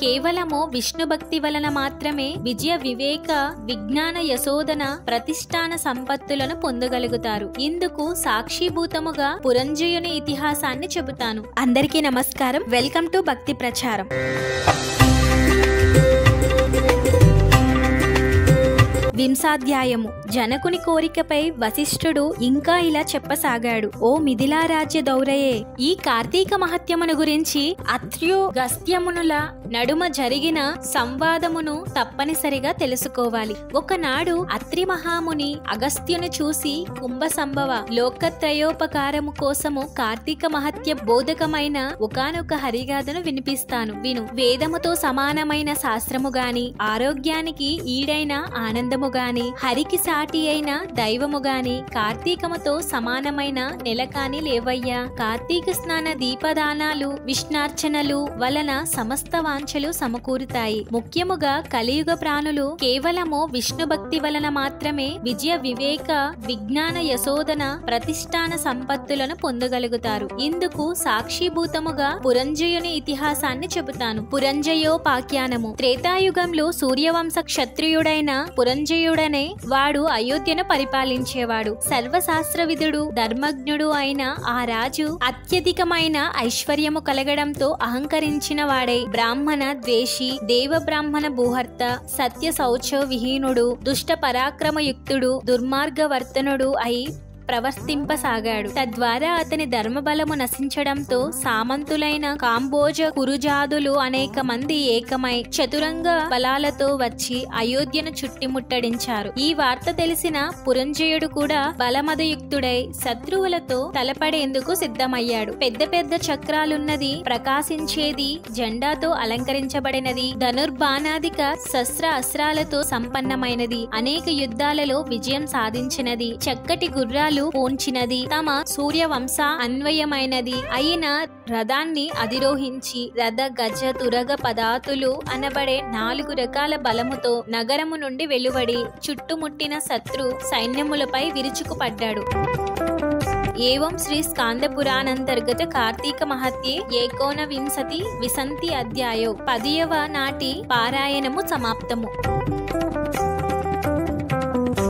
కేవలము విష్ణు భక్తి వలన మాత్రమే విజయ వివేక విజ్ఞాన యశోదన ప్రతిష్టాన సంపత్తులను పొందగలుగుతారు. ఇందుకు సాక్షిభూతముగా పురంజయుని ఇతిహాసాన్ని చెబుతాను. అందరికీ నమస్కారం. వెల్కమ్ టు భక్తి ప్రచారం. వింశాధ్యాయము. జనకుని కోరికపై వశిష్ఠుడు ఇంకా ఇలా చెప్పసాగాడు. ఓ మిథిలా రాజ్య దౌరయే, ఈ కార్తీక మహత్యమును గురించి అత్ర్యు గస్త్యమునుల నడుమ జరిగిన సంవాదమును తప్పనిసరిగా తెలుసుకోవాలి. ఒకనాడు అత్రి మహాముని అగస్త్యుని చూసి కుంభసంభవ లోకత్రయోపకారము కోసము కార్తీక మహత్య బోధకమైన ఒకానొక హరిగాథను వినిపిస్తాను విను. వేదముతో సమానమైన శాస్త్రము గాని, ఆరోగ్యానికి ఈడైన ఆనందము గాని, హరికి సాటి అయిన దైవము గాని, కార్తీకముతో సమానమైన నెల కాని లేవయ్యా. కార్తీక స్నాన దీపదానాలు విష్ణార్చనలు వలన సమస్త వాంఛలు సమకూరుతాయి. ముఖ్యముగా కలియుగ ప్రాణులు కేవలము విష్ణు భక్తి వలన మాత్రమే విజయ వివేక విజ్ఞాన యశోదన ప్రతిష్టాన సంపత్తులను పొందగలుగుతారు. ఇందుకు సాక్షిభూతముగా పురంజయుని ఇతిహాసాన్ని చెబుతాను. పురంజయోపాఖ్యానము. త్రేతాయుగంలో సూర్యవంశ క్షత్రియుడైన పురంజయుడనే వాడు అయోధ్యను పరిపాలించేవాడు. సర్వశాస్త్రవిధుడు ధర్మజ్ఞుడు అయిన ఆ రాజు అత్యధికమైన ఐశ్వర్యము కలగడంతో అహంకరించిన వాడై బ్రాహ్మణ ద్వేషి, దేవ బ్రాహ్మణ భూహర్త, సత్య శౌచ విహీనుడు, దుష్ట పరాక్రమయుక్తుడు, దుర్మార్గవర్తనుడు అయి ప్రవర్తింపసాగాడు. తద్వారా అతని ధర్మబలము నశించడంతో సామంతులైన కాంబోజ కురుజాదులు అనేక మంది ఏకమై చతురంగ బలాలతో వచ్చి అయోధ్యను చుట్టుముట్టడించారు. ఈ వార్త తెలిసిన పురంజయుడు కూడా బలమదయుక్తుడై శత్రువులతో తలపడేందుకు సిద్ధమయ్యాడు. పెద్ద పెద్ద చక్రాలున్నది, ప్రకాశించేది, జెండాతో అలంకరించబడినది, ధనుర్బాణాదిక శస్త్ర అస్త్రాలతో సంపన్నమైనది, అనేక యుద్ధాలలో విజయం సాధించినది, చక్కటి గుర్రాలు పోంచినది, తమ సూర్యవంశ అన్వయమైనది అయిన రథాన్ని అధిరోహించి రథ గజ తురగ పదాతులు అనబడే 4 రకాల బలముతో నగరము నుండి వెలువడి చుట్టుముట్టిన శత్రు సైన్యములపై విరుచుకుపడ్డాడు. ఏవం శ్రీ స్కాంద పురాణంతర్గత కార్తీక మహత్యే ఏకోనవింశతి విసంతి అధ్యాయో 10వ నాటి పారాయణము సమాప్తము.